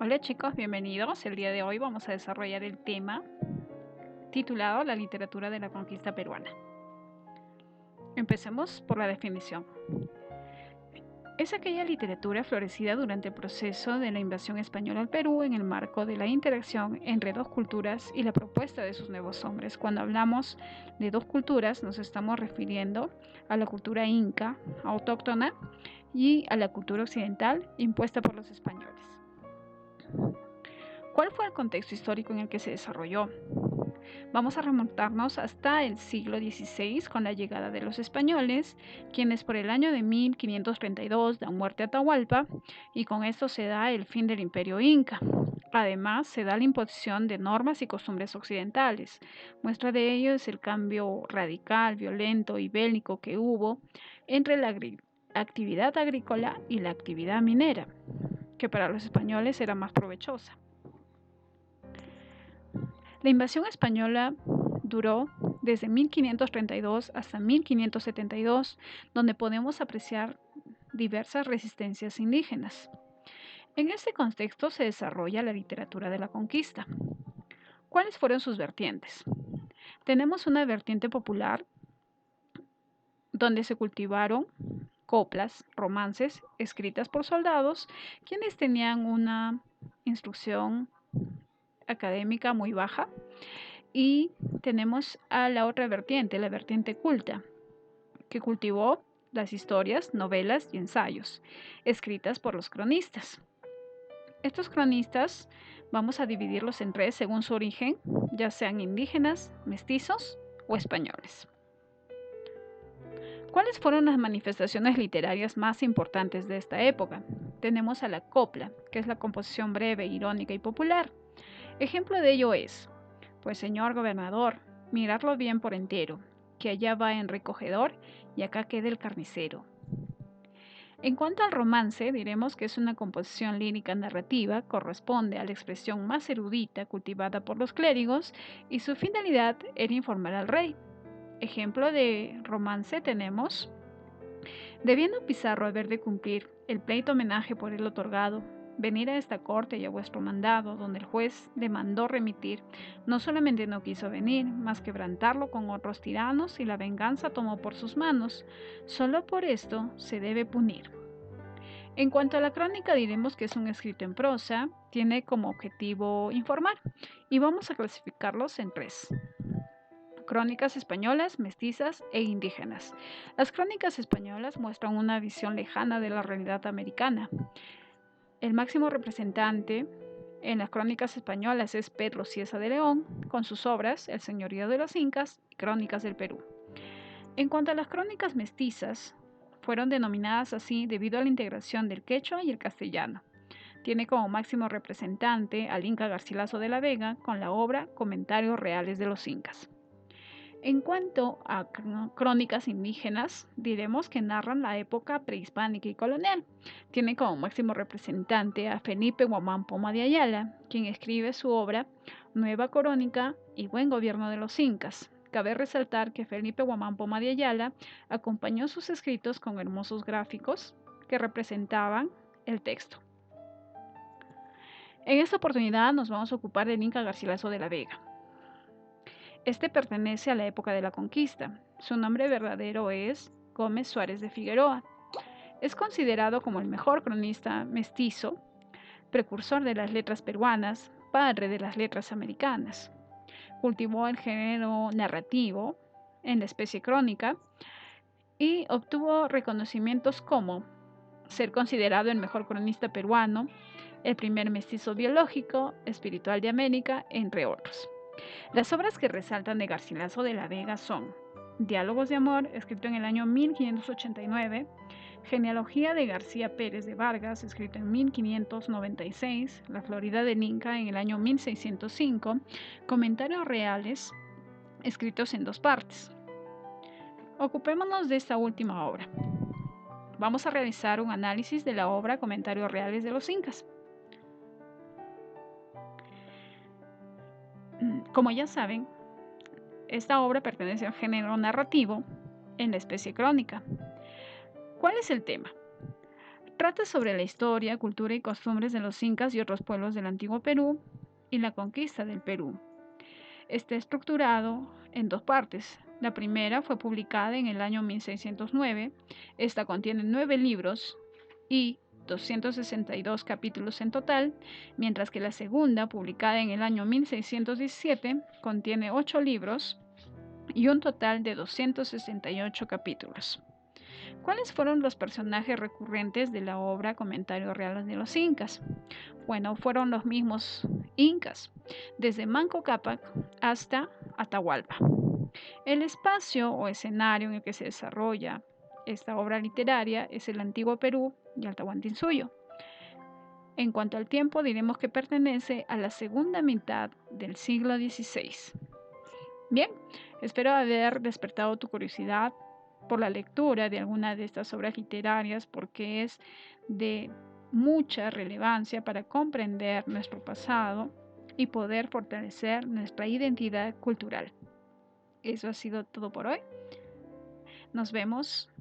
Hola chicos, bienvenidos. El día de hoy vamos a desarrollar el tema titulado La literatura de la conquista peruana. Empecemos por la definición. Es aquella literatura florecida durante el proceso de la invasión española al Perú en el marco de la interacción entre dos culturas y la propuesta de sus nuevos hombres. Cuando hablamos de dos culturas nos estamos refiriendo a la cultura inca autóctona y a la cultura occidental impuesta por los españoles. ¿Cuál fue el contexto histórico en el que se desarrolló? Vamos a remontarnos hasta el siglo XVI con la llegada de los españoles, quienes por el año de 1532 dan muerte a Atahualpa y con esto se da el fin del imperio inca. Además, se da la imposición de normas y costumbres occidentales. Muestra de ello es el cambio radical, violento y bélico que hubo entre la actividad agrícola y la actividad minera, que para los españoles era más provechosa. La invasión española duró desde 1532 hasta 1572, donde podemos apreciar diversas resistencias indígenas. En este contexto se desarrolla la literatura de la conquista. ¿Cuáles fueron sus vertientes? Tenemos una vertiente popular donde se cultivaron coplas, romances escritas por soldados, quienes tenían una instrucción académica muy baja. Y tenemos a la otra vertiente, la vertiente culta, que cultivó las historias, novelas y ensayos, escritas por los cronistas. Estos cronistas vamos a dividirlos en tres según su origen, ya sean indígenas, mestizos o españoles. ¿Cuáles fueron las manifestaciones literarias más importantes de esta época? Tenemos a la copla, que es la composición breve, irónica y popular. Ejemplo de ello es: pues señor gobernador, miradlo bien por entero, que allá va en recogedor y acá queda el carnicero. En cuanto al romance, diremos que es una composición lírica narrativa, corresponde a la expresión más erudita cultivada por los clérigos y su finalidad era informar al rey. Ejemplo de romance tenemos: debiendo Pizarro haber de cumplir el pleito homenaje por él otorgado, venir a esta corte y a vuestro mandado, donde el juez le mandó remitir, no solamente no quiso venir, mas quebrantarlo con otros tiranos y la venganza tomó por sus manos. Solo por esto se debe punir. En cuanto a la crónica, diremos que es un escrito en prosa, tiene como objetivo informar, y vamos a clasificarlos en tres: crónicas españolas, mestizas e indígenas. Las crónicas españolas muestran una visión lejana de la realidad americana. El máximo representante en las crónicas españolas es Pedro Cieza de León, con sus obras El señorío de los incas y Crónicas del Perú. En cuanto a las crónicas mestizas, fueron denominadas así debido a la integración del quechua y el castellano. Tiene como máximo representante al inca Garcilaso de la Vega con la obra Comentarios Reales de los Incas. En cuanto a crónicas indígenas, diremos que narran la época prehispánica y colonial. Tiene como máximo representante a Felipe Guamán Poma de Ayala, quien escribe su obra Nueva Crónica y Buen Gobierno de los Incas. Cabe resaltar que Felipe Guamán Poma de Ayala acompañó sus escritos con hermosos gráficos que representaban el texto. En esta oportunidad nos vamos a ocupar del Inca Garcilaso de la Vega. Este pertenece a la época de la conquista. Su nombre verdadero es Gómez Suárez de Figueroa. Es considerado como el mejor cronista mestizo, precursor de las letras peruanas, padre de las letras americanas. Cultivó el género narrativo en la especie crónica y obtuvo reconocimientos como ser considerado el mejor cronista peruano, el primer mestizo biológico, espiritual de América, entre otros. Las obras que resaltan de Garcilaso de la Vega son Diálogos de Amor, escrito en el año 1589, Genealogía de García Pérez de Vargas, escrito en 1596, La Florida del Inca en el año 1605, Comentarios Reales, escritos en dos partes. Ocupémonos de esta última obra. Vamos a realizar un análisis de la obra Comentarios Reales de los Incas. Como ya saben, esta obra pertenece al género narrativo en la especie crónica. ¿Cuál es el tema? Trata sobre la historia, cultura y costumbres de los incas y otros pueblos del antiguo Perú y la conquista del Perú. Está estructurado en dos partes. La primera fue publicada en el año 1609. Esta contiene 9 libros y 262 capítulos en total, mientras que la segunda, publicada en el año 1617, contiene 8 libros y un total de 268 capítulos. ¿Cuáles fueron los personajes recurrentes de la obra Comentario Real de los Incas? Bueno, fueron los mismos incas, desde Manco Cápac hasta Atahualpa. El espacio o escenario en el que se desarrolla esta obra literaria es el antiguo Perú y el Tahuantinsuyo. En cuanto al tiempo, diremos que pertenece a la segunda mitad del siglo XVI. Bien, espero haber despertado tu curiosidad por la lectura de alguna de estas obras literarias porque es de mucha relevancia para comprender nuestro pasado y poder fortalecer nuestra identidad cultural. Eso ha sido todo por hoy. Nos vemos